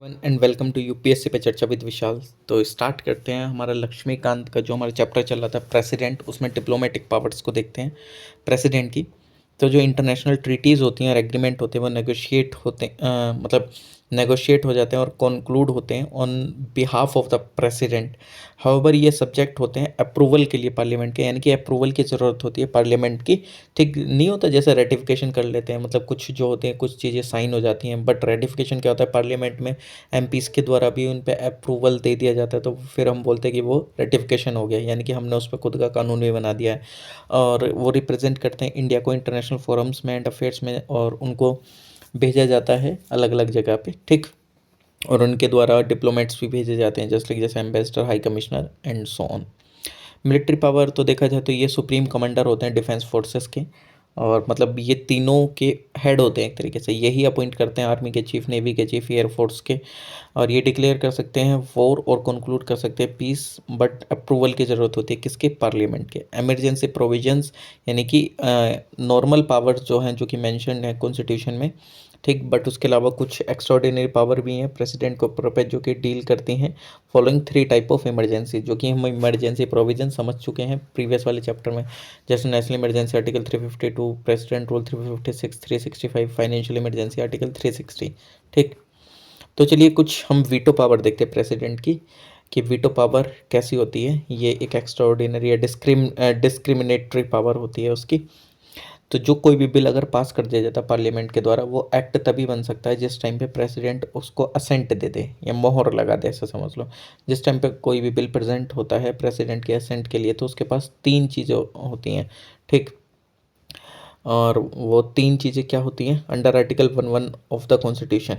And welcome to UPSC पे चर्चा with विशाल। तो स्टार्ट करते हैं। हमारा लक्ष्मीकांत का जो हमारा चैप्टर चल रहा था प्रेसिडेंट, उसमें डिप्लोमेटिक पावर्स को देखते हैं प्रेसिडेंट की। तो जो इंटरनेशनल ट्रीटीज़ होती हैं और एग्रीमेंट होते हैं वो नेगोशिएट होते हैं, मतलब नेगोशिएट हो जाते हैं और कंक्लूड होते हैं on behalf of the president. However ये सब्जेक्ट होते हैं अप्रूवल के लिए पार्लियामेंट के, यानी कि अप्रूवल की ज़रूरत होती है पार्लियामेंट की। ठीक नहीं होता जैसे रेटिफिकेशन कर लेते हैं, मतलब कुछ जो होते हैं कुछ चीज़ें साइन हो जाती हैं, बट रेटिफिकेशन क्या होता है पार्लियामेंट में एमपीज़ के द्वारा भी उन पे अप्रूवल दे दिया जाता है, तो फिर हम बोलते हैं कि वो रेटिफिकेशन हो गया, यानी कि हमने उस पर खुद का कानून भी बना दिया है। और वो रिप्रेजेंट करते हैं इंडिया को इंटरनेशनल फोरम्स में एंड अफेयर्स में, और उनको भेजा जाता है अलग अलग जगह पे। ठीक। और उनके द्वारा डिप्लोमेट्स भी भेजे जाते हैं, जैसे ambassador, high commissioner and so on. Military power तो देखा जाए तो ये सुप्रीम कमांडर होते हैं डिफेंस फोर्सेस के, और मतलब ये तीनों के हेड होते हैं एक तरीके से। यही अपॉइंट करते हैं आर्मी के चीफ, नेवी के चीफ, एयरफोर्स के। और ये डिक्लेयर कर सकते हैं वॉर और कंक्लूड कर सकते हैं पीस, बट अप्रूवल की ज़रूरत होती है किसके? पार्लियामेंट के। एमरजेंसी प्रोविजंस यानी कि नॉर्मल पावर्स जो हैं, जो कि मेंशन्ड है कॉन्स्टिट्यूशन में। ठीक। बट उसके अलावा कुछ एक्स्ट्राऑर्डिनरी पावर भी हैं प्रेसिडेंट के ऊपर पे, जो कि डील करती हैं फॉलोइंग 3 टाइप ऑफ इमरजेंसी, जो कि हम इमरजेंसी प्रोविजन समझ चुके हैं प्रीवियस वाले चैप्टर में। जैसे national emergency article 352, president rule 356, 365, financial emergency article 360। ठीक। तो चलिए कुछ हम वीटो पावर देखते हैं प्रेसिडेंट की, कि वीटो पावर कैसी होती है। ये एक एक्स्ट्राऑर्डिनरी या डिस्क्रिमिनेटरी पावर होती है उसकी। तो जो कोई भी बिल अगर पास कर दिया जाता है पार्लियामेंट के द्वारा, वो एक्ट तभी बन सकता है जिस टाइम पे प्रेसिडेंट उसको असेंट दे दे या मोहर लगा दे, ऐसा समझ लो। जिस टाइम पे कोई भी बिल प्रेजेंट होता है प्रेसिडेंट के असेंट के लिए, तो उसके पास 3 चीज़ें होती हैं। ठीक। और वो 3 चीज़ें क्या होती हैं? Under article 11 of the constitution,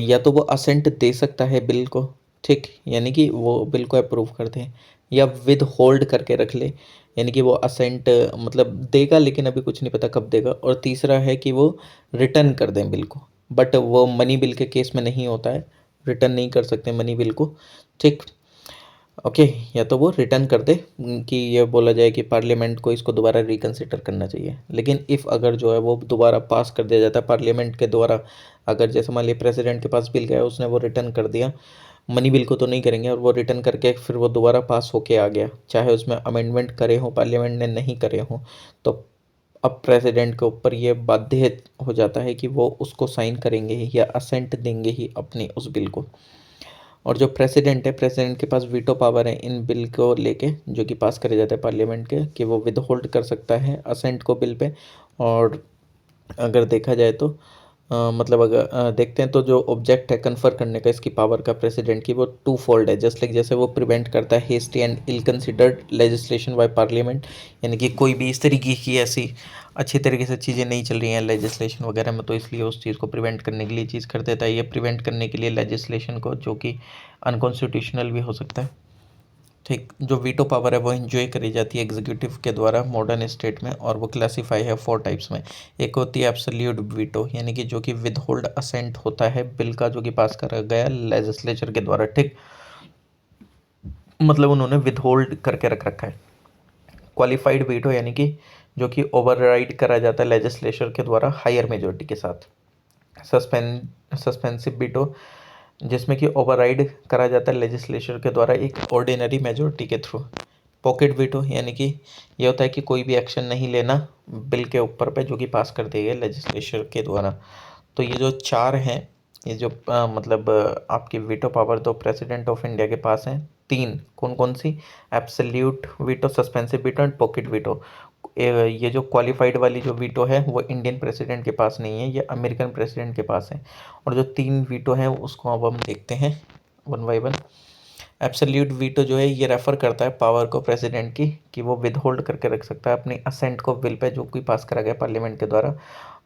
या तो वो असेंट दे सकता है बिल को। ठीक। यानी कि वो बिल को अप्रूव कर दे, या विद होल्ड करके रख ले, यानी कि वो असेंट मतलब देगा लेकिन अभी कुछ नहीं पता कब देगा। और तीसरा है कि वो रिटर्न कर दें बिल को, बट वो मनी बिल के केस में नहीं होता है, रिटर्न नहीं कर सकते मनी बिल को। ठीक। ओके। या तो वो रिटर्न कर दे, कि ये बोला जाए कि पार्लियामेंट को इसको दोबारा रिकंसिडर करना चाहिए। लेकिन इफ़ अगर जो है वो दोबारा पास कर दिया जाता है पार्लियामेंट के द्वारा, अगर जैसे मान लिया प्रेसिडेंट के पास बिल गया, उसने वो रिटर्न कर दिया, मनी बिल को तो नहीं करेंगे, और वो रिटर्न करके फिर वो दोबारा पास होके आ गया, चाहे उसमें अमेंडमेंट करे हो पार्लियामेंट ने नहीं करे हो, तो अब प्रेसिडेंट के ऊपर ये बाध्य हो जाता है कि वो उसको साइन करेंगे ही या असेंट देंगे ही अपनी उस बिल को। और जो प्रेसिडेंट है, प्रेसिडेंट के पास वीटो पावर है इन बिल को लेके, जो कि पास करे जाते हैं पार्लियामेंट के, कि वो विद होल्ड कर सकता है असेंट को बिल पे। और अगर देखा जाए तो मतलब अगर देखते हैं तो जो ऑब्जेक्ट है कन्फर करने का इसकी पावर का प्रेसिडेंट की, वो 2 फोल्ड है। जस्ट लाइक जैसे वो प्रिवेंट करता है hasty and ill considered legislation by parliament, यानी कि कोई भी इस तरीके की ऐसी अच्छी तरीके से चीज़ें नहीं चल रही हैं लेजिस्लेशन वगैरह में, तो इसलिए उस चीज़ को प्रिवेंट करने के लिए चीज़ कर देता है। ये प्रिवेंट करने के लिए लेजिस्लेशन को, जो कि अनकॉन्स्टिट्यूशनल भी हो सकता है। ठीक। जो वीटो पावर है वो एंजॉय करी जाती है एग्जीक्यूटिव के द्वारा मॉडर्न स्टेट में, और वो क्लासीफाई है 4 टाइप्स में। एक होती है एब्सोल्यूट वीटो, यानी कि जो कि विद होल्ड असेंट होता है बिल का, जो कि पास करा गया लेजिस्लेचर के द्वारा। ठीक। मतलब उन्होंने विद होल्ड करके रख रखा है। क्वालिफाइड वीटो, यानी कि जो कि ओवरराइड करा जाता है लेजिस्लेचर के द्वारा हायर मेजोरिटी के साथ। सस्पेंसिव वीटो, जिसमें कि ओवरराइड करा जाता है लेजिस्लेचर के द्वारा एक ऑर्डिनरी मेजोरिटी के थ्रू। पॉकेट वीटो, यानी कि ये होता है कि कोई भी एक्शन नहीं लेना बिल के ऊपर पे, जो कि पास कर दिए गए लेजिस्लेचर के द्वारा। तो ये जो 4 हैं, ये जो मतलब आपकी वीटो पावर तो प्रेसिडेंट ऑफ इंडिया के पास हैं 3। कौन कौन सी? Absolute veto, suspensive veto and pocket veto. ये जो क्वालिफाइड वाली जो वीटो है वो इंडियन प्रेसिडेंट के पास नहीं है, ये अमेरिकन प्रेसिडेंट के पास है। और जो 3 वीटो हैं उसको अब हम देखते हैं one by one. Absolute veto जो है ये रेफर करता है पावर को प्रेसिडेंट की, कि वो विद होल्ड करके रख सकता है अपनी असेंट को बिल पे, जो कोई पास करा गया पार्लियामेंट के द्वारा।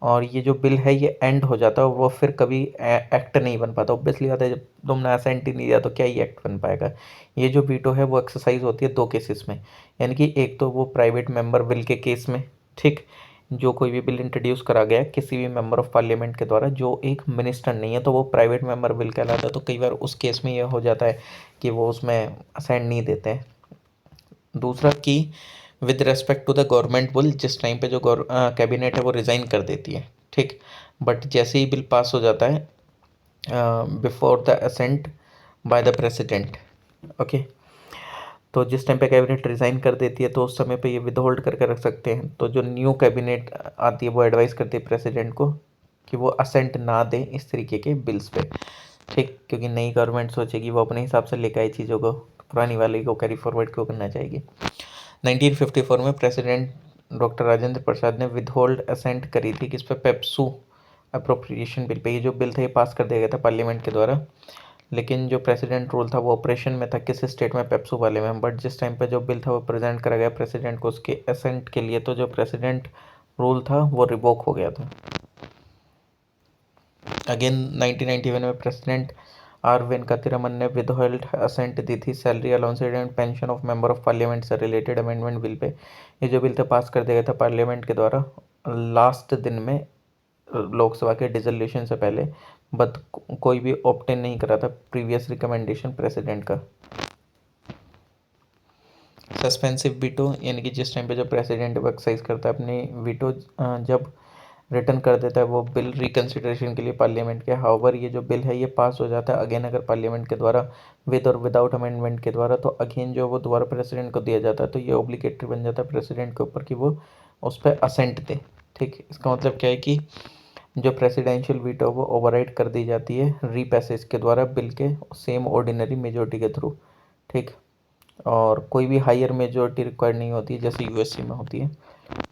और ये जो बिल है ये एंड हो जाता है, और वो फिर कभी एक्ट नहीं बन पाता। ऑब्वियसली बात है, जब तुमने असेंट ही नहीं दिया तो क्या ही एक्ट बन पाएगा। ये जो वीटो है वो एक्सरसाइज होती है 2 केसेस में, यानी कि एक तो वो प्राइवेट मेंबर बिल के केस में। ठीक। जो कोई भी बिल इंट्रोड्यूस करा गया है किसी भी मेंबर ऑफ पार्लियामेंट के द्वारा, जो एक मिनिस्टर नहीं है, तो वो प्राइवेट मेंबर बिल कहलाता है। तो कई बार उस केस में ये हो जाता है कि वो उसमें असेंट नहीं देते हैं। दूसरा कि with respect to the government bill, जिस टाइम पे जो कैबिनेट है वो रिज़ाइन कर देती है। ठीक। बट जैसे ही बिल पास हो जाता है before the assent by the president. Okay, तो जिस टाइम पे कैबिनेट रिज़ाइन कर देती है तो उस समय पे ये विद होल्ड करके रख सकते हैं। तो जो न्यू कैबिनेट आती है वो एडवाइस करती है प्रेसिडेंट को कि वो असेंट ना दें इस तरीके के बिल्स पे, ठीक, क्योंकि नई गवर्नमेंट सोचेगी वो अपने हिसाब से लेकर आई चीज़ों को, पुरानी वाली को कैरी फॉरवर्ड क्यों करना चाहेगी। 1954 में प्रेसिडेंट डॉक्टर राजेंद्र प्रसाद ने विद होल्ड असेंट करी थी किस पे, पेप्सू अप्रोप्रिएशन बिल पे। ये जो बिल था ये पास कर दिया गया था पार्लियामेंट के द्वारा, लेकिन जो प्रेसिडेंट रूल था वो ऑपरेशन में था किस स्टेट में, पेप्सू वाले में। बट जिस टाइम पे जो बिल था वो प्रेजेंट करा गया प्रेसिडेंट को उसके असेंट के लिए, तो जो प्रेसिडेंट रूल था वो रिवोक हो गया था। अगेन 1991 में प्रेसिडेंट आर वेंकटरमन ने विद होल्ड असेंट दी थी salary allowance and pension of member of parliament से रिलेटेड अमेंडमेंट बिल पे। ये जो बिल था पास कर दिया गया था पार्लियामेंट के द्वारा लास्ट दिन में लोकसभा के डिसोल्यूशन से पहले, बट कोई भी ऑप्टेन नहीं करा था प्रीवियस रिकमेंडेशन प्रेसिडेंट का। सस्पेंसिव वीटो, यानी कि जिस टाइम पे जो प्रेसिडेंट वो एक्सरसाइज करता है अपनी वीटो, जब रिटर्न कर देता है वो बिल रिकन्सिडरेशन के लिए पार्लियामेंट के। हाउवर ये जो बिल है ये पास हो जाता है अगेन अगर पार्लियामेंट के द्वारा विद और विदाउट अमेंडमेंट के द्वारा, तो अगेन जो वो दोबारा प्रेसिडेंट को दिया जाता है, तो ये ऑब्लिगेटरी बन जाता है प्रेसिडेंट के ऊपर कि वो उस पर असेंट दे। ठीक, इसका मतलब क्या है कि जो प्रेसिडेंशियल वीटो वो ओवरराइड कर दी जाती है रीपैसेज के द्वारा बिल के सेम ऑर्डिनरी मेजोरिटी के थ्रू। ठीक, और कोई भी हायर मेजोरिटी रिक्वायर्ड नहीं होती है जैसे यूएसए में होती है।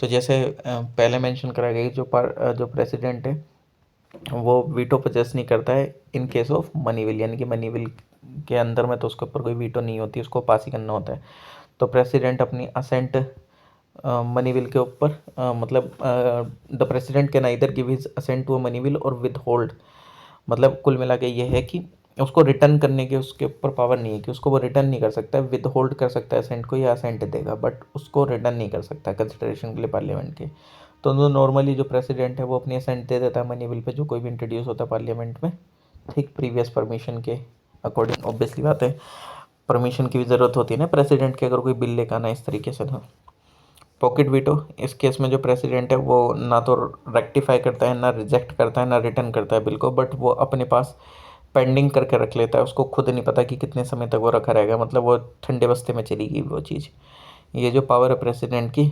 तो जैसे पहले मेंशन करा गया जो प्रेसिडेंट है वो वीटो पोजेस नहीं करता है in case of money bill, यानी कि मनी बिल के अंदर में तो उसके ऊपर कोई वीटो नहीं होती, उसको पास ही करना होता है। तो प्रेसिडेंट अपनी असेंट मनी बिल के ऊपर मतलब the president can either give his assent to a money bill और विद होल्ड, मतलब कुल मिला के ये है कि उसको रिटर्न करने की उसके ऊपर पावर नहीं है कि उसको वो रिटर्न नहीं कर सकता है, विद होल्ड कर सकता है असेंट को या असेंट देगा, बट उसको रिटर्न नहीं कर सकता कंसिडरेशन के लिए पार्लियामेंट के। तो नॉर्मली जो प्रेसिडेंट है वो अपनी असेंट दे देता है मनी बिल पे जो कोई भी इंट्रोड्यूस होता है पार्लियामेंट में, ठीक, प्रीवियस परमिशन के अकॉर्डिंग। ऑब्वियसली बात है परमिशन की भी ज़रूरत होती है ना प्रेसिडेंट की अगर कोई बिल लेकर आना इस तरीके से। तो पॉकेट वीटो, इस केस में जो प्रेसिडेंट है वो ना तो रेक्टिफाई करता है, ना रिजेक्ट करता है, ना रिटर्न करता है बिल को, बट वो अपने पास पेंडिंग करके रख लेता है। उसको खुद नहीं पता कि कितने समय तक वो रखा रहेगा, मतलब वो ठंडे बस्ते में चली गई वो चीज़। ये जो पावर है प्रेसिडेंट की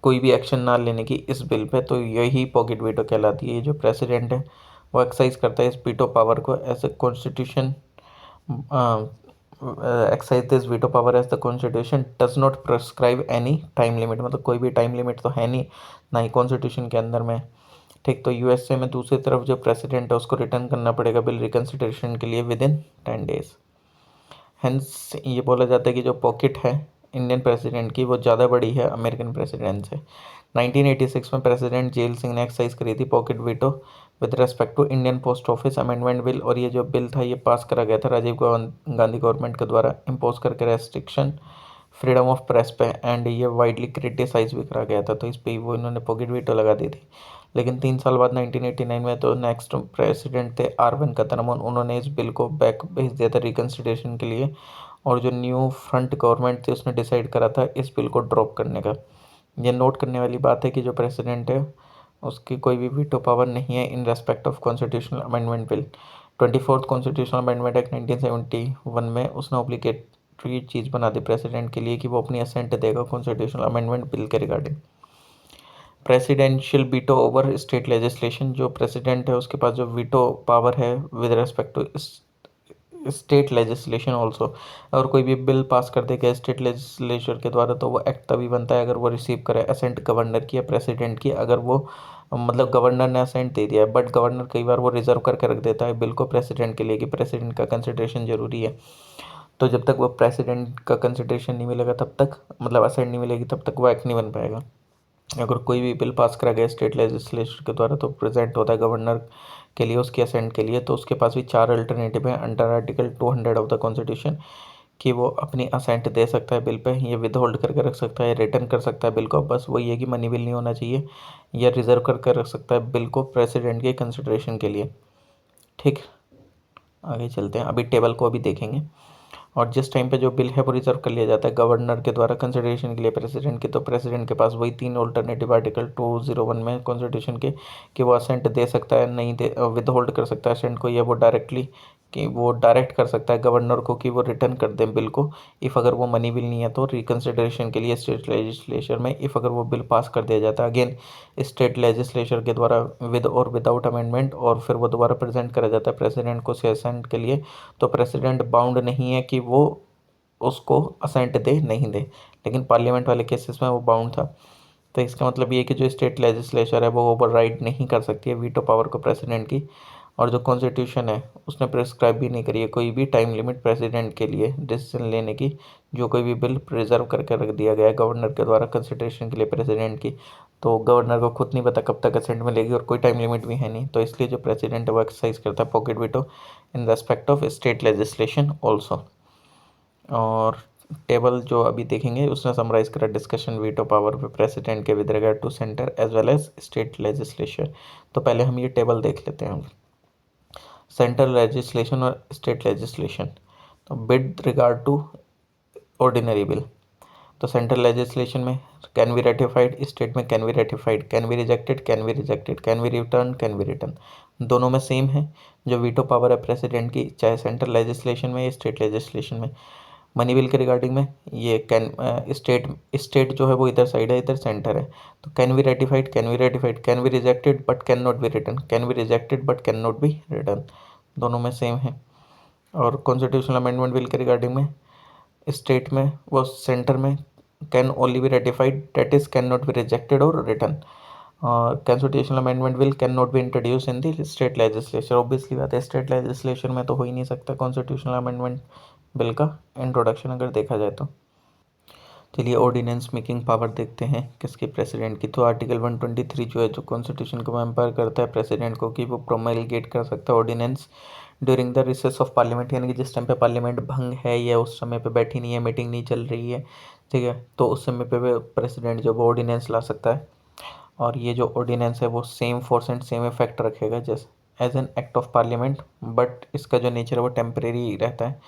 कोई भी एक्शन ना लेने की इस बिल पे, तो यही पॉकेट वीटो कहलाती है। ये जो प्रेसिडेंट है वो एक्सरसाइज करता है इस वीटो पावर को as a constitution, exercise this veto power as the constitution does not prescribe any time limit, मतलब कोई भी टाइम लिमिट तो है नहीं, ना ही कॉन्स्टिट्यूशन के अंदर में। ठीक, तो यूएसए में दूसरी तरफ जो प्रेसिडेंट है उसको रिटर्न करना पड़ेगा बिल रिकन्सिडरेशन के लिए विद इन 10 days। हेंस ये बोला जाता है कि जो पॉकेट है इंडियन प्रेसिडेंट की वो ज़्यादा बड़ी है अमेरिकन प्रेसिडेंट से। 1986 में प्रेसिडेंट जेल सिंह ने एक्सरसाइज करी थी pocket veto with respect to Indian post office amendment bill, और ये जो बिल था ये पास करा गया था राजीव गांधी गवर्नमेंट के द्वारा इम्पोज करके रेस्ट्रिक्शन फ्रीडम ऑफ प्रेस पे, एंड ये वाइडली क्रिटिसाइज भी करा गया था, तो इस पे वो इन्होंने पॉकेट वीटो लगा दी थी। लेकिन 3 साल बाद 1989 में तो नेक्स्ट प्रेसिडेंट थे आर वेंकटरमन, उन्होंने इस बिल को बैक भेज दिया था रिकन्सिडरेशन के लिए, और जो न्यू फ्रंट गवर्नमेंट थी उसने डिसाइड करा था इस बिल को ड्रॉप करने का। ये नोट करने वाली बात है कि जो प्रेसिडेंट है उसकी कोई भी वीटो पावर नहीं है इन respect of constitutional amendment bill. 24th constitutional amendment act 1971 में उसने ऑब्लिगेटरी चीज़ बना दी प्रेसिडेंट के लिए कि वो अपनी असेंट देगा कॉन्स्टिट्यूशनल अमेंडमेंट बिल के regarding. Presidential veto over state legislation, जो प्रेसिडेंट है उसके पास जो वीटो पावर है with respect to state legislation also, अगर कोई भी बिल पास कर देगा स्टेट लेजिस्लेचर के द्वारा तो वो एक्ट तभी बनता है अगर वो रिसीव करे असेंट गवर्नर की या प्रेसिडेंट की। अगर वो मतलब गवर्नर ने असेंट दे दिया है, बट गवर्नर कई बार वो रिजर्व करके रख देता है बिल को प्रेसिडेंट के लिए कि प्रेसिडेंट का कंसिडरेशन जरूरी है, तो जब तक वो प्रेसिडेंट का कंसिडरेशन नहीं मिलेगा तब तक, मतलब असेंट नहीं मिलेगी तब तक वो एक्ट नहीं बन पाएगा। अगर कोई भी बिल पास करा गया स्टेट लेजिस्लेचर के द्वारा तो प्रेजेंट होता है गवर्नर के लिए उसके असेंट के लिए, तो उसके पास भी 4 अल्टरनेटिव है under article 200 of the constitution कि वो अपनी असेंट दे सकता है बिल पे, ये विद होल्ड करके रख सकता है, रिटर्न कर सकता है बिल को, बस वही है कि मनी बिल नहीं होना चाहिए, या रिजर्व करके रख सकता है बिल को प्रेसिडेंट के कंसिडरेशन के लिए। ठीक, आगे चलते हैं, अभी टेबल को अभी देखेंगे। और जिस टाइम पे जो बिल है वो रिजर्व कर लिया जाता है गवर्नर के द्वारा कंसिडरेशन के लिए प्रेसिडेंट की, तो प्रेसिडेंट के पास वही 3 ऑल्टरनेटिव आर्टिकल 201 में कॉन्स्टिट्यूशन के कि वो असेंट दे सकता है, नहीं दे, विद होल्ड कर सकता है असेंट को, या वो डायरेक्टली कि वो डायरेक्ट कर सकता है गवर्नर को कि वो रिटर्न कर दें बिल को, इफ़ अगर वो मनी बिल नहीं है तो रिकन्सिडरेशन के लिए स्टेट लेजिस्लेचर में, इफ़ अगर वो बिल पास कर दिया जाता है अगेन स्टेट लेजिस्लेचर के द्वारा विद और विदाउट अमेंडमेंट, और फिर वो दोबारा प्रेजेंट करा जाता है प्रेसिडेंट को असेंट के लिए, तो प्रेसिडेंट बाउंड नहीं है कि वो उसको असेंट दे नहीं दे, लेकिन पार्लियामेंट वाले केसेस में वो बाउंड था। तो इसका मतलब ये है कि जो स्टेट लेजिस्लेचर है वो ओवरराइड नहीं कर सकती है वीटो पावर को प्रेसिडेंट की, और जो कॉन्स्टिट्यूशन है उसने प्रिस्क्राइब भी नहीं करी है कोई भी टाइम लिमिट प्रेसिडेंट के लिए डिसीजन लेने की, जो कोई भी बिल प्रिजर्व करके रख दिया गया है गवर्नर के द्वारा कंसिडरेशन के लिए प्रेसिडेंट की, तो गवर्नर को खुद नहीं पता कब तक असेंट मिलेगी और कोई टाइम लिमिट भी है नहीं, तो इसलिए जो प्रेसिडेंट है वो एक्सरसाइज करता है pocket veto in respect of state legislation also. और टेबल जो अभी देखेंगे उसने समराइज करा डिस्कशन वीटो पावर पे प्रेसिडेंट के with regard to centre as well as state legislation. तो पहले हम ये टेबल देख लेते हैं, सेंट्रल लेजिस्लेशन और स्टेट लेजिस्लेशन। तो with regard to ordinary bill, तो सेंट्रल लेजिस्लेशन में कैन बी रेटिफाइड, स्टेट में can be ratified, can be rejected, can be rejected, can be return, can B return, दोनों में सेम है जो veto power है president की, चाहे सेंट्रल लेजिस्लेशन में या स्टेट लेजिस्लेशन में। मनी बिल के रिगार्डिंग में ये कैन स्टेट स्टेट जो है वो इधर साइड है, इधर सेंटर है, तो can be ratified, can be ratified, can be rejected but can not be return, can be rejected but can not be return, दोनों में सेम है। और कॉन्स्टिट्यूशनल अमेंडमेंट बिल के रिगार्डिंग में स्टेट में वो सेंटर में can only be ratified, that is can not be rejected और return. Constitutional amendment bill can not be introduce in the state legislature, obviously बात है स्टेट लेजिस्लेशन में तो हो ही नहीं सकता कॉन्स्टिट्यूशनल अमेंडमेंट बिल का इंट्रोडक्शन अगर देखा जाए तो। चलिए ऑर्डिनेंस मेकिंग पावर देखते हैं किसकी, प्रेसिडेंट की। तो आर्टिकल 123 जो है जो कॉन्स्टिट्यूशन को एम्पावर करता है प्रेसिडेंट को कि वो प्रोमलगेट कर सकता है ordinance during the recess of parliament, यानी कि जिस टाइम पे पार्लियामेंट भंग है या उस समय पे बैठी नहीं है, मीटिंग नहीं चल रही है, ठीक है, तो उस समय पे प्रेसिडेंट जो वो ऑर्डिनेंस ला सकता है। और ये जो ऑर्डिनेंस है वो same force and same effect रखेगा जैसे as an act of parliament, but इसका जो नेचर है वो टेम्परेरी रहता है।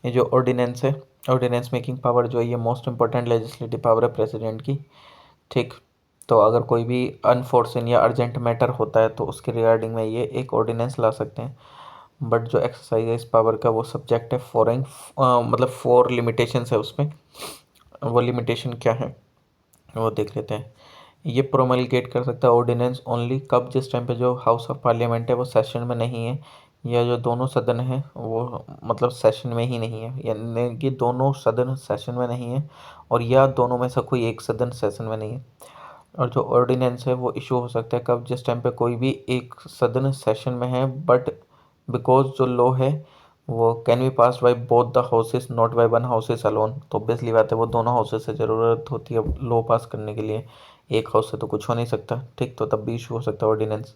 ये जो ऑर्डिनेंस है, ऑर्डिनेंस मेकिंग पावर जो है ये मोस्ट इंपॉर्टेंट लेजिस्लेटिव पावर है प्रेसिडेंट की, ठीक। तो अगर कोई भी अनफोर्सिन या अर्जेंट मैटर होता है तो उसके रिगार्डिंग में ये एक ऑर्डिनेंस ला सकते हैं, बट जो एक्सरसाइज है इस पावर का वो सब्जेक्ट है फॉरेन, मतलब 4 लिमिटेशंस है उसमें, वो लिमिटेशन क्या है वो देख लेते हैं। ये प्रोमलगेट कर सकता है ऑर्डिनेंस ओनली कब, जिस टाइम पे जो हाउस ऑफ पार्लियामेंट है वो सेशन में नहीं है, या जो दोनों सदन है वो मतलब सेशन में ही नहीं है, यानी कि दोनों सदन सेशन में नहीं है, और या दोनों में से कोई एक सदन सेशन में नहीं है। और जो ऑर्डिनेंस है वो इशू हो सकता है कब, जिस टाइम पे कोई भी एक सदन सेशन में है, बट बिकॉज जो लॉ है वो can be pass by both the houses not by one houses alone, तो ऑब्वियसली बात है वो दोनों हाउसेस से ज़रूरत होती है लॉ पास करने के लिए, एक हाउस से तो कुछ हो नहीं सकता, ठीक, तो तब भी इशू हो सकता है ऑर्डिनेंस।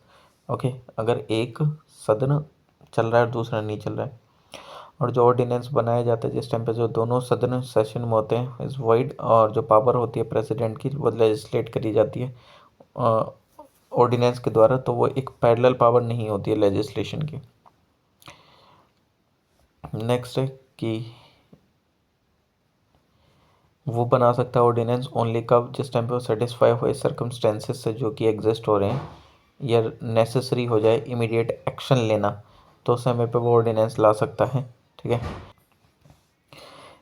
ओके, अगर एक सदन चल रहा है और दूसरा नहीं चल रहा है। और जो ऑर्डिनेंस बनाया जाता है जिस टाइम पे जो दोनों सदन सेशन में होते हैं इज वाइड, और जो पावर होती है प्रेसिडेंट की वो लेजिस्लेट करी जाती है ऑर्डिनेंस के द्वारा, तो वो एक पैरेलल पावर नहीं होती है लेजिस्लेशन की। नेक्स्ट है कि वो बना सकता है ऑर्डिनेंस ओनली कब, जिस टाइम पे वो सेटिस्फाई हुए सर्कमस्टेंसेस से जो कि एग्जिस्ट हो रहे हैं, या नेसेसरी हो जाए इमीडिएट एक्शन लेना, तो उस समय पे वो ऑर्डिनेंस ला सकता है, ठीक है।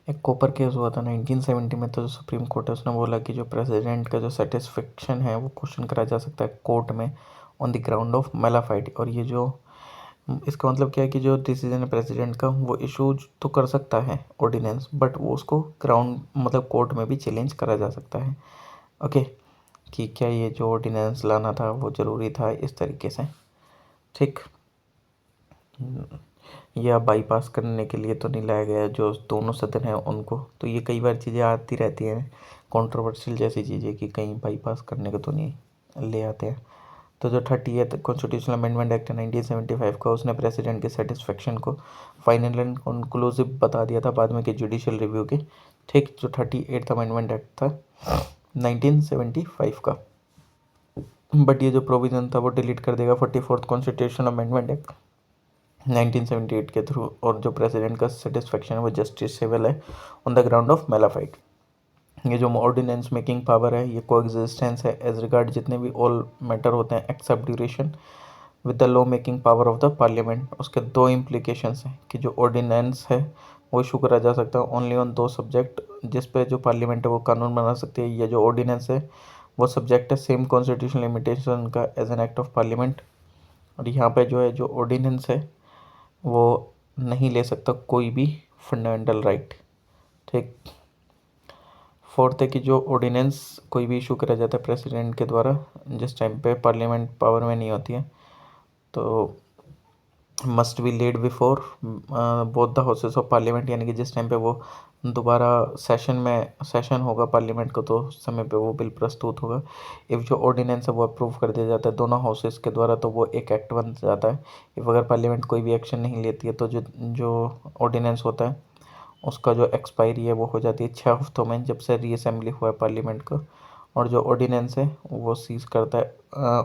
एक कोपर केस हुआ था 1970 में, तो जो सुप्रीम कोर्ट है उसने बोला कि जो प्रेसिडेंट का जो सेटिस्फेक्शन है वो क्वेश्चन करा जा सकता है कोर्ट में on the ground of mala fide, और ये जो इसका मतलब क्या है कि जो डिसीजन है प्रेसिडेंट का वो इशू तो कर सकता है ऑर्डिनेंस, बट वो उसको ग्राउंड मतलब कोर्ट में भी चैलेंज करा जा सकता है। ओके, कि क्या ये जो ऑर्डिनेंस लाना था वो ज़रूरी था इस तरीके से, ठीक, या बाईपास करने के लिए तो नहीं लाया गया जो दोनों सदन हैं उनको, तो ये कई बार चीज़ें आती रहती हैं कंट्रोवर्शियल जैसी चीज़ें कि कहीं बाईपास करने को तो नहीं ले आते हैं। तो जो 30th कॉन्स्टिट्यूशनल अमेंडमेंट एक्ट 1975 का उसने प्रेसिडेंट के सेटिस्फेक्शन को फाइनल एंड कंक्लूसिव बता दिया था बाद में कि जुडिशियल रिव्यू के, ठीक, जो 38th अमेंडमेंट एक्ट था 1975 का, बट ये जो प्रोविज़न था वो डिलीट कर देगा 44th कॉन्स्टिट्यूशनल अमेंडमेंट एक्ट 1978 के थ्रू, और जो प्रेसिडेंट का सेटिस्फेक्शन है वो जस्टिस सिविल है ऑन द ग्राउंड ऑफ मेलाफाइट। ये जो ऑर्डिनेंस मेकिंग पावर है ये कोएग्जिस्टेंस है एज रिगार्ड जितने भी ऑल मैटर होते हैं except duration with the law making power of the parliament. उसके दो इम्प्लीकेशंस हैं कि जो ऑर्डिनेंस है वो इशू करा जा सकता है ओनली ऑन दो सब्जेक्ट जिस पे जो पार्लियामेंट है वो कानून बना सकती है। ये जो ऑर्डिनेंस है वो सब्जेक्ट है सेम कॉन्स्टिट्यूशनल लिमिटेशन का as an act of parliament. और यहाँ पे जो है जो ऑर्डिनेंस है वो नहीं ले सकता कोई भी फंडामेंटल राइट। ठीक। फोर्थ है कि जो ऑर्डिनेंस कोई भी इशू करा जाता है प्रेसिडेंट के द्वारा जिस टाइम पे पार्लियामेंट पावर में नहीं होती है तो must be laid before both the houses of parliament, यानी कि जिस टाइम पे वो दोबारा सेशन होगा पार्लियामेंट को तो उस समय पे वो बिल प्रस्तुत होगा। इफ़ जो ऑर्डिनेंस है वो अप्रूव कर दिया जाता है दोनों हाउसेस के द्वारा तो वो एक एक्ट बन जाता है। इफ़ अगर पार्लियामेंट कोई भी एक्शन नहीं लेती है तो जो जो ऑर्डिनेंस होता है उसका जो एक्सपायरी है वो हो जाती है 6 हफ्तों में जब से रीअसेंबली हुआ है पार्लियामेंट को। और जो ऑर्डिनेंस है वो सीज करता है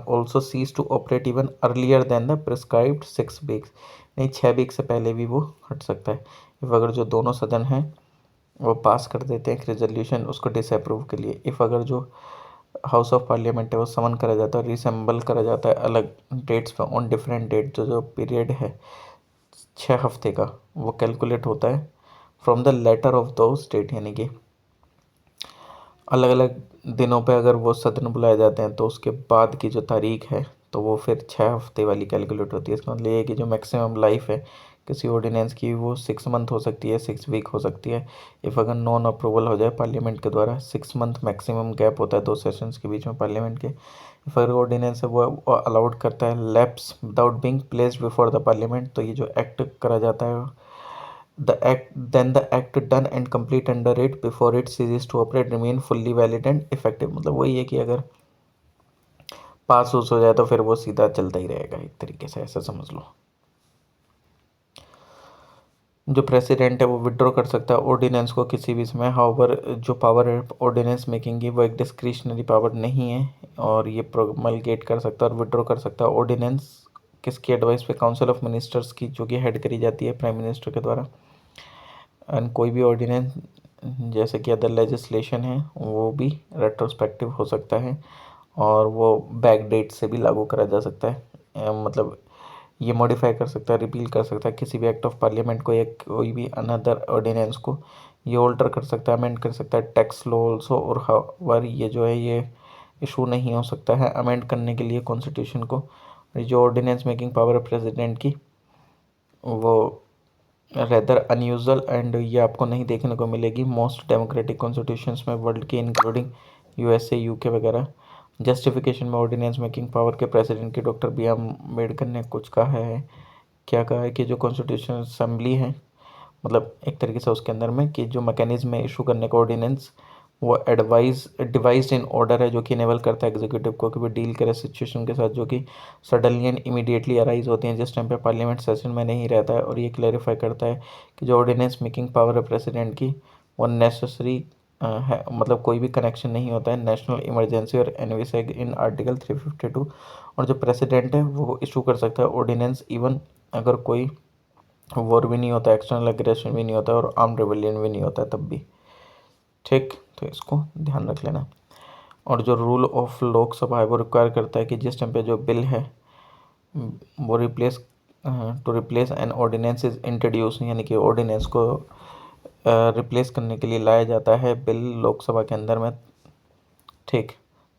also cease to operate even earlier than the prescribed 6 weeks, नहीं 6 वीक से पहले भी वो हट सकता है। इफ़ अगर जो दोनों सदन हैं वो पास कर देते हैं एक रेजोल्यूशन उसको डिसअप्रूव के लिए, इफ़ अगर जो हाउस ऑफ पार्लियामेंट है वो समन करा जाता है रिसेंबल करा जाता है अलग डेट्स पे ऑन डिफरेंट डेट, जो जो पीरियड है 6 हफ्ते का वो कैलकुलेट होता है फ्रॉम द लेटर ऑफ दो स्टेट, यानी कि अलग अलग दिनों पे अगर वो सदन बुलाए जाते हैं तो उसके बाद की जो तारीख है तो वो फिर 6 हफ्ते वाली कैलकुलेट होती है। इसका मतलब ये है कि जो मैक्सिमम लाइफ है किसी ऑर्डिनेंस की वो 6 मंथ हो सकती है 6 वीक हो सकती है। इफ़ अगर नॉन अप्रूवल हो जाए पार्लियामेंट के द्वारा 6 मंथ मैक्सिमम गैप होता है दो सेशंस के बीच में पार्लियामेंट के। इफ़ अगर ऑर्डिनेंस है वो अलाउड करता है lapse without being placed before the parliament तो ये जो एक्ट करा जाता है the act done and complete under it before it ceases to operate remain fully valid and effective। मतलब वही है कि अगर पास उस हो जाए तो फिर वो सीधा चलता ही रहेगा, एक तरीके से ऐसा समझ लो। जो प्रेसिडेंट है वो विड्रॉ कर सकता है ऑर्डिनेंस को किसी भी समय, हाउवर जो पावर है ऑर्डिनेंस मेकिंग की वो एक डिस्क्रिशनरी पावर नहीं है और ये प्रोमलगेट कर सकता है और विड्रॉ कर सकता है ऑर्डिनेंस किसकी एडवाइस पे, काउंसिल ऑफ मिनिस्टर्स की जो कि हेड करी जाती है प्राइम मिनिस्टर के द्वारा। एंड कोई भी ऑर्डिनेंस जैसे कि अदर लेजिस्लेशन है वो भी रेट्रोस्पेक्टिव हो सकता है और वो बैक डेट से भी लागू करा जा सकता है। मतलब ये मॉडिफाई कर सकता है रिपील कर सकता है किसी भी एक्ट ऑफ पार्लियामेंट को या कोई भी अनदर ऑर्डिनेंस को ये ऑल्टर कर सकता है अमेंड कर सकता है टैक्स लॉ ऑल्सो। और हावर ये जो है ये इशू नहीं हो सकता है अमेंड करने के लिए कॉन्स्टिट्यूशन को। जो ऑर्डिनेंस मेकिंग पावर है प्रेसिडेंट की वो रेदर अनयूजुअल एंड ये आपको नहीं देखने को मिलेगी मोस्ट डेमोक्रेटिक कॉन्स्टिट्यूशंस में वर्ल्ड के इंक्लूडिंग यूएसए यूके वगैरह। जस्टिफिकेशन में ऑर्डिनेंस मेकिंग पावर के प्रेसिडेंट की डॉक्टर बी आर अम्बेडकर ने कुछ कहा है, क्या कहा है कि जो कॉन्स्टिट्यूशन असेंबली है मतलब एक तरीके से उसके अंदर में कि जो मैकेनिज्म है इशू करने का ऑर्डिनेंस वो डिवाइज्ड इन ऑर्डर है जो कि इनेबल करता है एग्जीक्यूटिव को कि वो डील करे सिचुएशन के साथ जो कि सडनली एंड इमीडिएटली अराइज होती हैं जिस टाइम पे पार्लियामेंट सेशन में नहीं रहता है। और ये क्लैरिफाई करता है कि जो ऑर्डिनेंस मेकिंग पावर है प्रेसिडेंट की वो नेसेसरी है, मतलब कोई भी कनेक्शन नहीं होता है नेशनल इमरजेंसी और एनवीसेग इन आर्टिकल 352। और जो प्रेसिडेंट है वो इशू कर सकता है ऑर्डिनेंस इवन अगर कोई वॉर भी नहीं होता एक्सटर्नल एग्रेशन भी नहीं होता और आर्म रेबेलियन भी नहीं होता है तब भी। ठीक, तो इसको ध्यान रख लेना। और जो रूल ऑफ लोकसभा है वो रिक्वायर करता है कि जिस टाइम पे जो बिल है वो to replace an ordinance is introduce, यानी कि ऑर्डिनेंस को रिप्लेस करने के लिए लाया जाता है बिल लोकसभा के अंदर में। ठीक,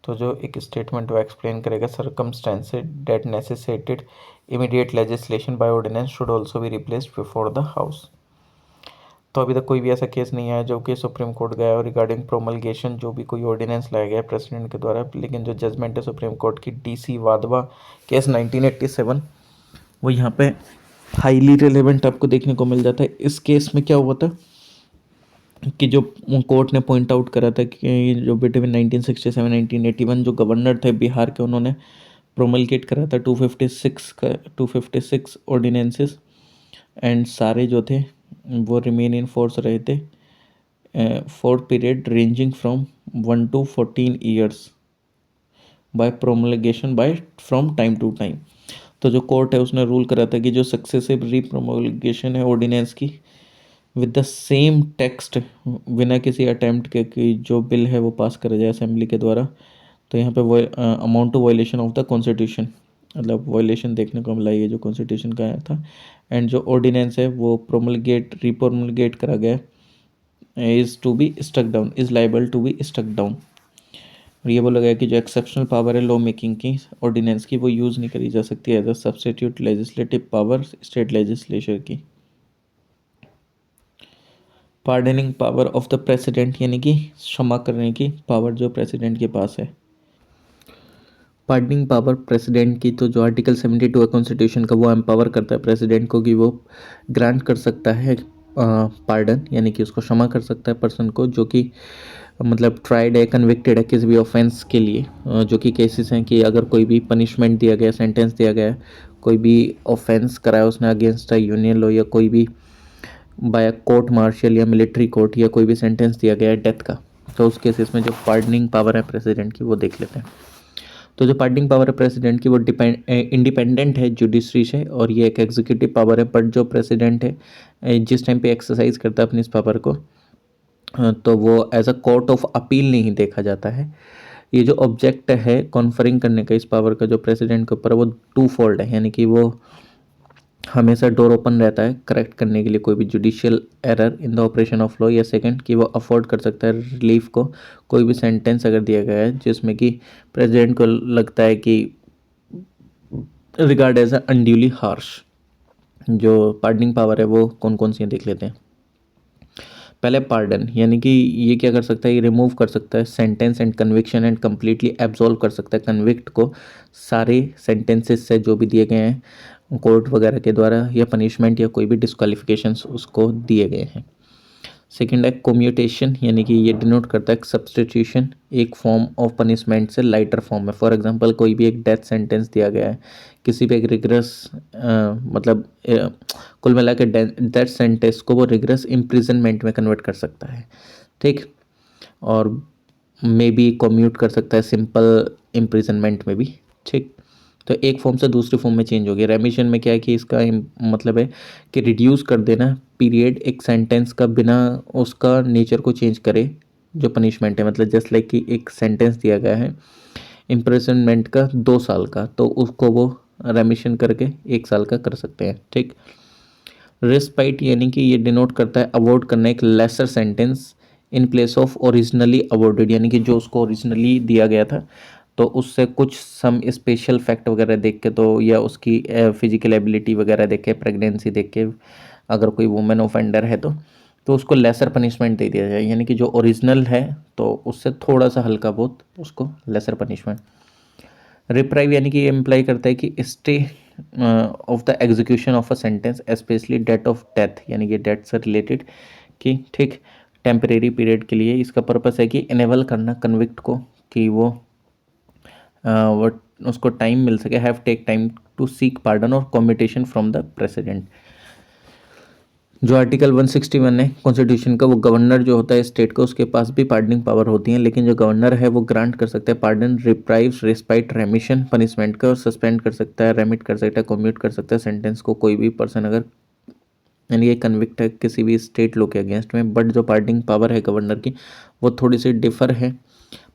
तो जो एक स्टेटमेंट वो एक्सप्लेन करेगा circumstances that necessitated immediate legislation by ordinance should also be replaced before the house. तो अभी तक कोई भी ऐसा केस नहीं आया जो कि सुप्रीम कोर्ट गया और रिगार्डिंग प्रोमलगेशन जो भी कोई ऑर्डिनेंस लाया गया प्रेसिडेंट के द्वारा। लेकिन जो जजमेंट है सुप्रीम कोर्ट की DC वाधवा केस 1987 वो यहाँ पे हाईली रिलेवेंट आपको देखने को मिल जाता है। इस केस में क्या हुआ था कि जो कोर्ट ने पॉइंट आउट करा था कि जो बिटवीन 1967 1981 जो गवर्नर थे बिहार के उन्होंने प्रोमलगेट करा था 256 ऑर्डिनेंसेस एंड सारे जो थे वो रिमेन इन फोर्स रहे थे for period ranging from 1 to 14 years by promulgation by from time to time. तो जो कोर्ट है उसने रूल करा था कि जो सक्सेसिव रीप्रोमोलगेशन है ऑर्डिनेंस की विद द सेम टेक्स्ट बिना किसी अटेम्प्ट के कि जो बिल है वो पास करा जाए असेंबली के द्वारा, तो यहाँ पे वो amount to violation of the constitution, मतलब वायलेशन देखने को मिला ये जो कॉन्स्टिट्यूशन का आया था। एंड जो ऑर्डिनेंस है वो रीप्रोमोलगेट करा गया is to be struck down, is liable to be struck down. और ये बोला गया कि जो एक्सेप्शनल पावर है लॉ मेकिंग की ऑर्डिनेंस की वो यूज़ नहीं करी जा सकती as a substitute legislative power state legislature की। Pardoning power of the president, यानी कि क्षमा करने की पावर जो प्रेसिडेंट के पास है। पार्डनिंग पावर प्रेसिडेंट की, तो जो आर्टिकल 72 है कॉन्स्टिट्यूशन का वो एम्पावर करता है प्रेसिडेंट को कि वो ग्रांट कर सकता है पार्डन, यानी कि उसको क्षमा कर सकता है पर्सन को जो कि मतलब ट्राइड है, कन्विक्टेड है किसी भी ऑफेंस के लिए, जो कि केसेस हैं कि अगर कोई भी पनिशमेंट दिया गया, सेंटेंस दिया गया, कोई भी ऑफेंस कराया उसने अगेंस्ट अ यूनियन लॉ, या कोई भी बाय कोर्ट मार्शल या मिलिट्री कोर्ट, या कोई भी सेंटेंस दिया गया है डेथ का, तो उस केसेस में जो पार्डनिंग पावर है प्रेसिडेंट की वो देख लेते हैं। तो जो पार्डनिंग पावर है प्रेसिडेंट की वो इंडिपेंडेंट है जुडिशरी से, और ये एक एग्जीक्यूटिव पावर है, बट जो प्रेसिडेंट है जिस टाइम पे एक्सरसाइज करता है अपनी इस पावर को, तो वो as a court of appeal नहीं देखा जाता है। ये जो ऑब्जेक्ट है कॉन्फरिंग करने का इस पावर का जो प्रेसिडेंट के ऊपर वो टू फोल्ड है, यानी कि वो हमेशा डोर ओपन रहता है करेक्ट करने के लिए कोई भी judicial error in the operation of law, या सेकंड कि वो अफोर्ड कर सकता है रिलीफ को, कोई भी सेंटेंस अगर दिया गया है जिसमें कि प्रेसिडेंट को लगता है कि रिगार्ड एज अनड्यूली हार्श। जो पार्डनिंग पावर है वो कौन कौन सी है देख लेते हैं। पहले पार्डन, यानी कि ये क्या कर सकता है, ये रिमूव कर सकता है sentence and conviction and completely absolve कर सकता है कन्विक्ट को सारे सेंटेंसेस से जो भी दिए गए हैं कोर्ट वगैरह के द्वारा, या पनिशमेंट या कोई भी डिस्क्वालिफिकेशंस उसको दिए गए हैं। सेकेंड है कोम्यूटेशन, यानी कि ये डिनोट करता है सब्सटीट्यूशन एक फॉर्म ऑफ पनिशमेंट से लाइटर फॉर्म में। फॉर एग्जांपल कोई भी एक डेथ सेंटेंस दिया गया है किसी पे एक रिग्रेस मतलब कुल मिला के डेथ सेंटेंस को वो रिग्रेस इम्प्रिजनमेंट में कन्वर्ट कर सकता है, ठीक, और मे बी कम्यूट कर सकता है सिंपल इम्प्रिजनमेंट में भी, ठीक। तो एक फॉर्म से दूसरी फॉर्म में चेंज हो गया। रेमिशन में क्या है कि इसका मतलब है कि रिड्यूस कर देना पीरियड एक सेंटेंस का बिना उसका नेचर को चेंज करे जो पनिशमेंट है, मतलब जस्ट लाइक कि एक सेंटेंस दिया गया है इम्प्रिजनमेंट का 2 साल का, तो उसको वो रेमिशन करके 1 साल का कर सकते हैं, ठीक। रिस्पाइट, यानी कि ये डिनोट करता है अवॉर्ड करना एक lesser sentence in place of originally awarded, यानी कि जो उसको ओरिजिनली दिया गया था तो उससे कुछ सम स्पेशल फैक्ट वगैरह देख के, तो या उसकी फिजिकल एबिलिटी वगैरह देख के, प्रेगनेंसी देख के, अगर कोई वुमेन ऑफेंडर है तो उसको लेसर पनिशमेंट दे दिया जाए, यानी कि जो ओरिजिनल है तो उससे थोड़ा सा हल्का बहुत उसको लेसर पनिशमेंट। रिप्राइव, यानी कि ये इम्प्लाई करता है कि stay of the execution of a sentence specially date of death, यानी कि डेथ से रिलेटेड कि ठीक टेम्परेरी पीरियड के लिए। इसका पर्पस है कि इनेबल करना कन्विक्ट को कि वो उसको टाइम मिल सके, have take time to seek pardon और कॉम्यूटेशन फ्रॉम द प्रेसिडेंट। जो आर्टिकल 161 है कॉन्स्टिट्यूशन का, वो गवर्नर जो होता है स्टेट का उसके पास भी पार्डनिंग पावर होती है, लेकिन जो गवर्नर है वो ग्रांट कर सकता है पार्डन, रिप्राइव, रेस्पाइट, रेमिशन पनिशमेंट का, और सस्पेंड कर सकता है, रेमिट कर सकता है, कम्यूट कर सकता है सेंटेंस को कोई भी पर्सन अगर यानी ये कन्विक्ट है किसी भी स्टेट लॉ के अगेंस्ट में। बट जो पार्डनिंग पावर है गवर्नर की वो थोड़ी सी डिफर है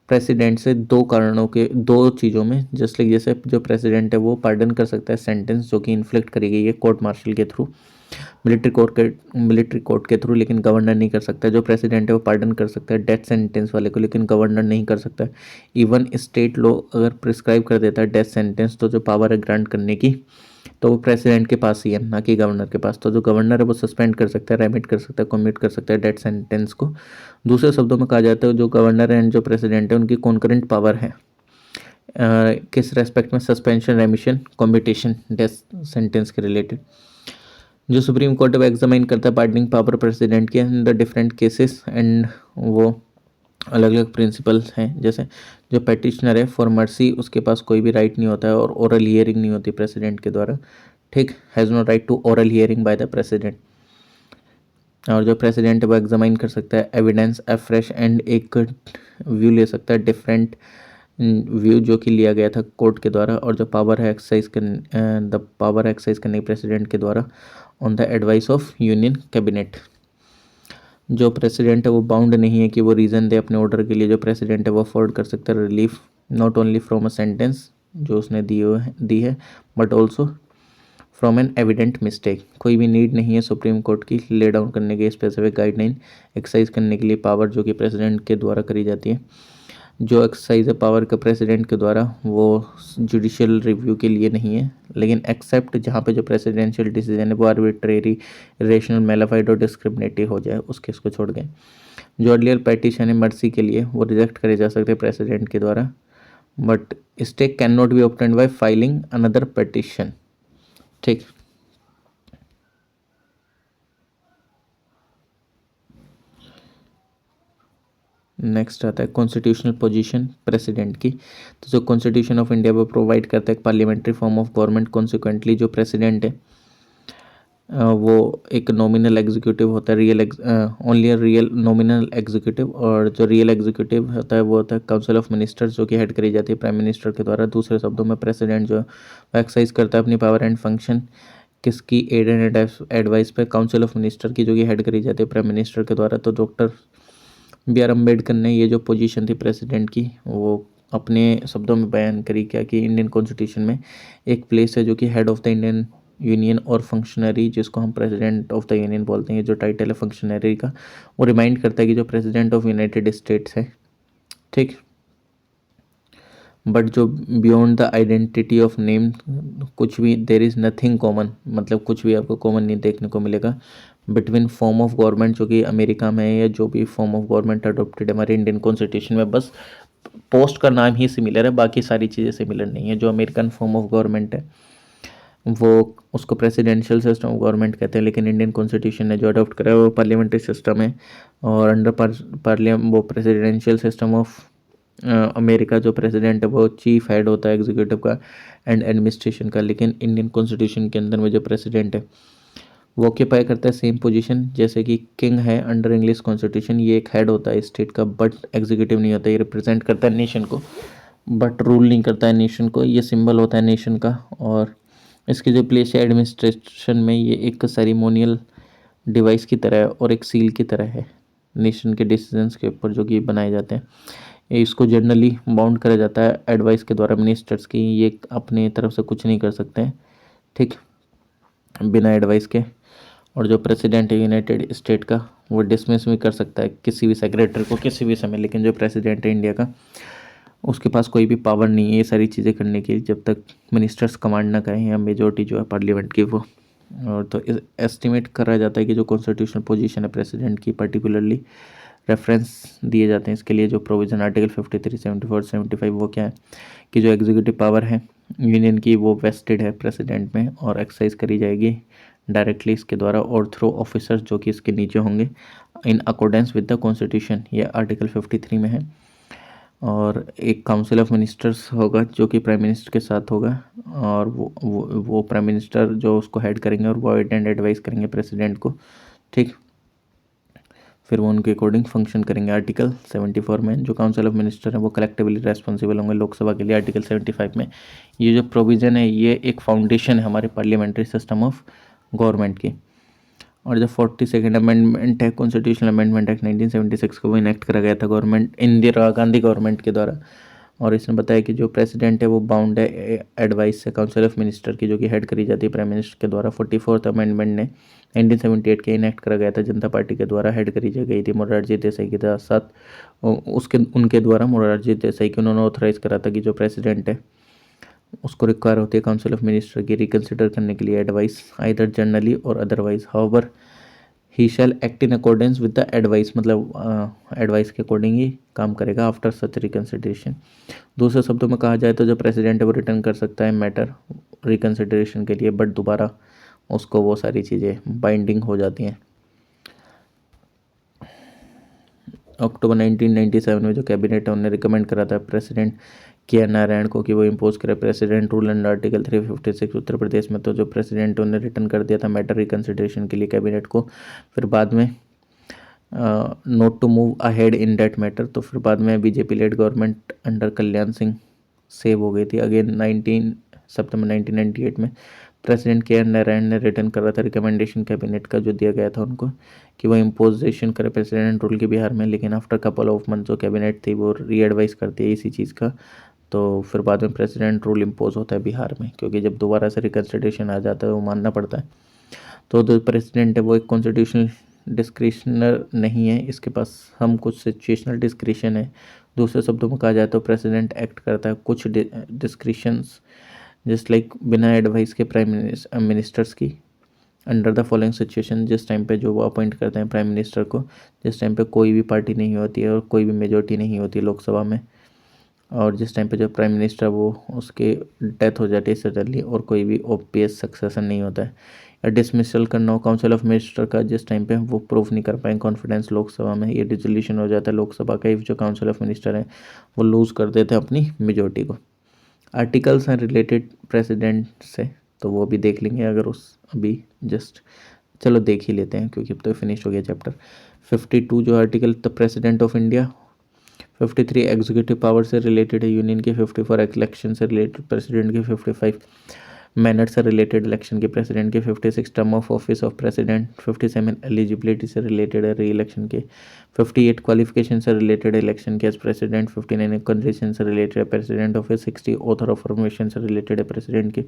प्रेसिडेंट से दो चीज़ों में। जस्ट लाइक जैसे जो प्रेसिडेंट है वो पार्डन कर सकता है सेंटेंस जो कि इन्फ्लिक्ट करी गई है कोर्ट मार्शल के थ्रू, मिलिट्री कोर्ट के थ्रू, लेकिन गवर्नर नहीं कर सकता। जो प्रेसिडेंट है वो पार्डन कर सकता है डेथ सेंटेंस वाले को, लेकिन गवर्नर नहीं कर सकता। इवन स्टेट लॉ अगर प्रिस्क्राइब कर देता है डेथ सेंटेंस, तो जो पावर है ग्रांट करने की तो वो प्रेसिडेंट के पास ही है, ना कि गवर्नर के पास। तो जो गवर्नर है वो सस्पेंड कर सकता है, रेमिट कर सकता है, कम्यूट कर सकता है डेथ सेंटेंस को। दूसरे शब्दों में कहा जाता है जो गवर्नर एंड जो प्रेसिडेंट है उनकी कॉन्करेंट पावर है किस रेस्पेक्ट में, सस्पेंशन, रेमिशन, कम्यूटेशन डेथ सेंटेंस के रिलेटेड। जो सुप्रीम कोर्ट है एग्जामिन करता है पार्डनिंग पावर प्रेसिडेंट के in the different cases, and वो अलग अलग प्रिंसिपल्स हैं। जैसे जो पेटिशनर है फॉर मर्सी उसके पास कोई भी राइट नहीं होता है और ओरल हियरिंग नहीं होती प्रेसिडेंट के द्वारा, ठीक, has no right to oral hearing by the president. और जो प्रेसिडेंट है वो एग्जामाइन कर सकता है एविडेंस अफ्रेश एंड एक व्यू ले सकता है डिफरेंट व्यू जो कि लिया गया था कोर्ट के द्वारा, और जो पावर है एक्सरसाइज कर द पावर एक्सरसाइज करने प्रेसिडेंट के द्वारा on the advice of union cabinet. जो प्रेसिडेंट है वो बाउंड नहीं है कि वो रीज़न दे अपने ऑर्डर के लिए। जो प्रेसिडेंट है वो अफोर्ड कर सकता है relief not only from a sentence जो उसने दी है but also from an evident mistake. कोई भी नीड नहीं है सुप्रीम कोर्ट की ले डाउन करने के स्पेसिफिक गाइडलाइन एक्सरसाइज करने के लिए पावर जो कि प्रेसिडेंट के द्वारा करी जाती है। जो एक्सरसाइज है पावर का प्रेसिडेंट के द्वारा वो जुडिशियल रिव्यू के लिए नहीं है, लेकिन एक्सेप्ट जहाँ पे जो प्रेसिडेंशियल डिसीजन है वो आर्बिट्रेरी, इरेशनल, मैलिफाइड और डिस्क्रिमिनेटरी हो जाए उस केस को छोड़ के। जो अर्लियर पेटिशन है मर्सी के लिए वो रिजेक्ट करे जा सकते हैं प्रेसिडेंट के द्वारा, but stay can not B obtained by filing another petition. ठीक। नेक्स्ट आता है कॉन्स्टिट्यूशनल पोजीशन प्रेसिडेंट की। तो जो कॉन्स्टिट्यूशन ऑफ इंडिया वो प्रोवाइड करता है parliamentary form of government, consequently जो प्रेसिडेंट है वो एक नॉमिनल एग्जीक्यूटिव होता है, ओनली रियल नॉमिनल एग्जीक्यूटिव। और जो रियल एग्जीक्यूटिव होता है वो होता है काउंसिल ऑफ मिनिस्टर्स जो कि हेड करी जाती है प्राइम मिनिस्टर के द्वारा। दूसरे शब्दों में प्रेसिडेंट जो एक्सरसाइज करता है अपनी पावर एंड फंक्शन किसकी एड एंड एडवाइस पे, काउंसिल ऑफ मिनिस्टर की जो कि हेड करी जाती है प्राइम मिनिस्टर के द्वारा। तो डॉक्टर बी आर अम्बेडकर ने ये जो पोजीशन थी प्रेसिडेंट की वो अपने शब्दों में बयान करी क्या कि इंडियन कॉन्स्टिट्यूशन में एक प्लेस है जो कि head of the Indian union और फंक्शनरी जिसको हम प्रेसिडेंट ऑफ द यूनियन बोलते हैं, जो टाइटल है फंक्शनरी का वो रिमाइंड करता है कि जो प्रेसिडेंट ऑफ यूनाइटेड स्टेट्स है। ठीक। बट जो beyond the identity of name कुछ भी देर इज़ नथिंग कॉमन, मतलब कुछ भी आपको कॉमन नहीं देखने को मिलेगा बिटवीन फॉर्म ऑफ गवर्नमेंट जो कि अमेरिका में है या जो भी फॉर्म ऑफ गवर्नमेंट अडोप्टेड है हमारे इंडियन कॉन्स्टिट्यूशन में। बस पोस्ट का नाम ही सिमिलर है, बाकी सारी चीज़ें सिमिलर नहीं है। जो अमेरिकन फॉर्म ऑफ गवर्नमेंट है वो उसको प्रेसिडेंशियल सिस्टम ऑफ गवर्नमेंट कहते हैं, लेकिन इंडियन कॉन्स्टिट्यूशन ने जो अडॉप्ट करा है वो पार्लियामेंट्री सिस्टम है। और अंडर वो प्रेसिडेंशियल सिस्टम ऑफ अमेरिका जो प्रेसिडेंट है वो चीफ हेड होता है एग्जीक्यूटिव का एंड एडमिनिस्ट्रेशन का, लेकिन इंडियन कॉन्स्टिट्यूशन के अंदर में जो प्रेसिडेंट है वो ऑक्यूपाई करता है सेम पोजीशन जैसे कि किंग है अंडर इंग्लिश कॉन्स्टिट्यूशन। ये एक हेड होता है स्टेट का बट एग्जीक्यूटिव नहीं होता, ये रिप्रेजेंट करता है नेशन को बट रूल नहीं करता है नेशन को। ये सिंबल होता है नेशन का, और इसकी जो प्लेस है एडमिनिस्ट्रेशन में ये एक सेरिमोनियल डिवाइस की तरह है और एक सील की तरह है नेशन के डिसीजंस के ऊपर जो कि बनाए जाते हैं। इसको जनरली बाउंड करा जाता है एडवाइस के द्वारा मिनिस्टर्स की, ये अपने तरफ से कुछ नहीं कर सकते हैं ठीक बिना एडवाइस के। और जो प्रेसिडेंट है यूनाइटेड स्टेट का वो डिसमिस भी कर सकता है किसी भी सेक्रेटरी को किसी भी समय, लेकिन जो प्रेसिडेंट है इंडिया का उसके पास कोई भी पावर नहीं है ये सारी चीज़ें करने की जब तक मिनिस्टर्स कमांड ना करें या मेजोरिटी जो है पार्लियामेंट की वो। और तो एस्टिमेट करा जाता है कि जो कॉन्स्टिट्यूशनल पोजीशन है प्रेसिडेंट की पर्टिकुलरली रेफरेंस दिए जाते हैं इसके लिए। जो प्रोविज़न आर्टिकल 53, 74, 75 वो क्या है कि जो एग्जीक्यूटिव पावर है यूनियन की वो वेस्टेड है प्रेसिडेंट में और एक्सरसाइज करी जाएगी डायरेक्टली इसके द्वारा और थ्रू ऑफिसर्स जो कि इसके नीचे होंगे इन अकॉर्डेंस विद द कॉन्स्टिट्यूशन, ये आर्टिकल 53 में है। और एक काउंसिल ऑफ मिनिस्टर्स होगा जो कि प्राइम मिनिस्टर के साथ होगा, और वो प्राइम मिनिस्टर जो उसको हेड करेंगे और वो एड एंड एडवाइस करेंगे प्रेसिडेंट को ठीक। फिर वो उनके अकॉर्डिंग फंक्शन करेंगे। आर्टिकल 74 में जो काउंसिल ऑफ मिनिस्टर है वो कलेक्टिवली रेस्पॉन्सिबल होंगे लोकसभा के लिए। आर्टिकल 75 में ये जो प्रोविज़न है ये एक फाउंडेशन है हमारे पार्लियामेंट्री सिस्टम ऑफ गवर्नमेंट की। और जो 42nd अमेंडमेंट है कॉन्स्टिट्यूशनल अमेंडमेंट एक्ट 1976 को वो इनेक्ट करा गया था गवर्नमेंट इंदिरा गांधी गवर्नमेंट के द्वारा। और इसने बताया कि जो प्रेसिडेंट है वो बाउंड है एडवाइस से काउंसिल ऑफ मिनिस्टर की जो कि हेड करी जाती है प्राइम मिनिस्टर के द्वारा। 44th अमेंडमेंट ने 1978 के इनेक्ट करा गया था जनता पार्टी के द्वारा, हेड करी गई थी मोरारजी देसाई के साथ उसके उनके द्वारा मोरारजी देसाई की उन्होंने ऑथराइज करा था कि जो प्रेसिडेंट है उसको रिक्वायर होती है काउंसिल ऑफ मिनिस्टर की रिकन्सिडर करने के लिए एडवाइस आइदर जनरली और otherwise. However he shall act in accordance with the advice, मतलब एडवाइस के अकॉर्डिंग ही काम करेगा आफ्टर सच रिकन्सिडरेशन। दूसरे शब्दों में कहा जाए तो जो प्रेसिडेंट है वो रिटर्न कर सकता है मैटर रिकन्सिडरेशन के लिए, बट दोबारा उसको वो सारी चीज़ें बाइंडिंग हो जाती हैं। अक्टूबर 1997 में जो कैबिनेट है उन्होंने रिकमेंड करा था प्रेसिडेंट के नारायण को कि वो इम्पोज करे president rule under article 356 Uttar Pradesh में। तो जो प्रेसिडेंट उन्होंने रिटर्न कर दिया था मैटर रिकन्सिडरेशन के लिए कैबिनेट को। फिर बाद में not to move ahead in that matter. तो फिर बाद में BJP led government under Kalyan Singh save हो गई थी। अगेन 19 सितंबर 1998 में प्रेसिडेंट के आर नारायण ने रिटर्न कर रहा था रिकमेंडेशन कैबिनेट का जो दिया गया था उनको कि वो इम्पोजिशन करे प्रेसिडेंट रूल के बिहार में, लेकिन आफ्टर कपल ऑफ मंथ जो कैबिनेट थी वो री एडवाइस करती है इसी चीज़ का। तो फिर बाद में प्रेसिडेंट रूल इम्पोज होता है बिहार में, क्योंकि जब दोबारा से रिकन्सिडरेशन आ जाता है वो मानना पड़ता है। तो जो प्रेसिडेंट है वो एक कॉन्स्टिट्यूशनल डिस्क्रिशनर नहीं है, इसके पास हम कुछ सिचुएशनल डिस्क्रिशन है। दूसरे शब्दों में कहा जाए तो प्रेसिडेंट एक्ट करता है कुछ डिस्क्रिशंस जस्ट लाइक बिना एडवाइस के प्राइम मिनिस्टर्स की अंडर द फॉलोइंग सिचुएशन। जिस टाइम पे जो वो अपॉइंट करते हैं प्राइम मिनिस्टर को, जिस टाइम पे कोई भी पार्टी नहीं होती है और कोई भी मेजोरिटी नहीं होती लोकसभा में, और जिस टाइम पे जो प्राइम मिनिस्टर वो उसके डेथ हो जाती है सडनली और कोई भी ओपीएस सक्सेशन नहीं होता है, या डिसमिसल करना हो काउंसिल ऑफ मिनिस्टर का जिस टाइम पे वो प्रूफ नहीं कर पाए कॉन्फिडेंस लोकसभा में, ये डिसोल्यूशन हो जाता है लोकसभा का इफ जो काउंसिल ऑफ मिनिस्टर हैं वो लूज़ कर देते हैं अपनी मेजोरिटी को। आर्टिकल्स हैं रिलेटेड प्रेसिडेंट से, तो वो भी देख लेंगे अगर उस अभी जस्ट चलो देख ही लेते हैं क्योंकि अब तो फिनिश हो गया चैप्टर। 52 जो article the president of India, 53 executive power से रिलेटेड है यूनियन के, 54 इलेक्शन से रिलेटेड प्रेसिडेंट के, 55 मैनर से रिलेटेड इलेक्शन के प्रेसिडेंट के, 56 term of office of president, 57 eligibility से रिलेटेड है री इलेक्शन के, 58 क्वालिफिकेशन से रिलेटेड इलेक्शन के एज प्रेसिडेंट, 59 कंडीशन से रिलेटेड है president office, 60 author of formation से रिलेटेड है प्रेसिडेंट के,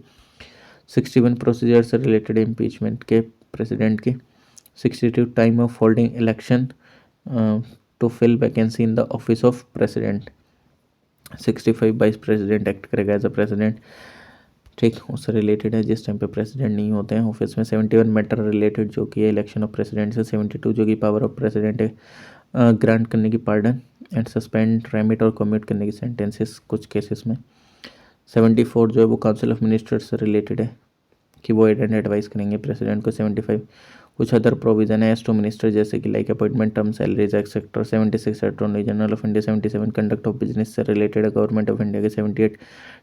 61 प्रोसीजर से रिलेटेड इम्पीचमेंट के प्रेसिडेंट के, 62 time of holding election to fill vacancy in the office of president, 65 vice president act करेगा एज अ प्रेसिडेंट, ठीक, उससे रिलेटेड है जिस टाइम पे प्रेसिडेंट नहीं होते हैं ऑफिस में। 71 मैटर रिलेटेड जो कि है इलेक्शन ऑफ प्रेसिडेंट से, 72 जो कि पावर ऑफ प्रेसिडेंट है ग्रांट करने की पार्डन एंड सस्पेंड रेमिट और कम्यूट करने की सेंटेंसेस कुछ केसेस में। 74 जो है वो काउंसिल ऑफ मिनिस्टर्स से रिलेटेड है कि वो एड एंड एडवाइस करेंगे प्रेसिडेंट को। 75 कुछ अदर प्रोविजन है एज टू मिनिस्टर जैसे कि like appointment term salaries etcetera. 76 attorney general of India. 77 conduct of business से रिलेटेड है गवर्नमेंट ऑफ इंडिया के। 78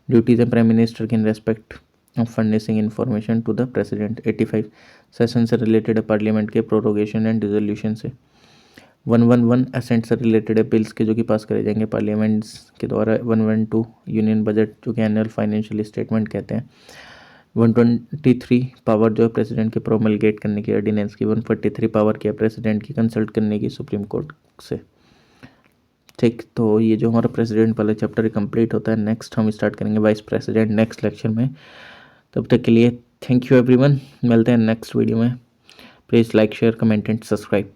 ड्यूटीज एंड प्राइम मिनिस्टर की in respect of furnishing information to the president. 85 session से related है parliament के prorogation and dissolution से। 111 ascent से related है बिल्स के जो कि पास करे जाएंगे पार्लियामेंट्स के द्वारा। 112 यूनियन बजट जो कि एनुअल फाइनेंशियल स्टेटमेंट कहते हैं। 123 पावर जो है प्रेसिडेंट के प्रोमलगेट करने की ऑर्डिनेंस की। 143 पावर किया प्रेसिडेंट की कंसल्ट करने की सुप्रीम कोर्ट से, ठीक। तो ये जो हमारा प्रेसिडेंट वाला चैप्टर कंप्लीट होता है। नेक्स्ट हम स्टार्ट करेंगे वाइस प्रेसिडेंट नेक्स्ट लेक्चर में। तब तक के लिए थैंक यू एवरीवन, मिलते हैं नेक्स्ट वीडियो में। Please like share comment and subscribe.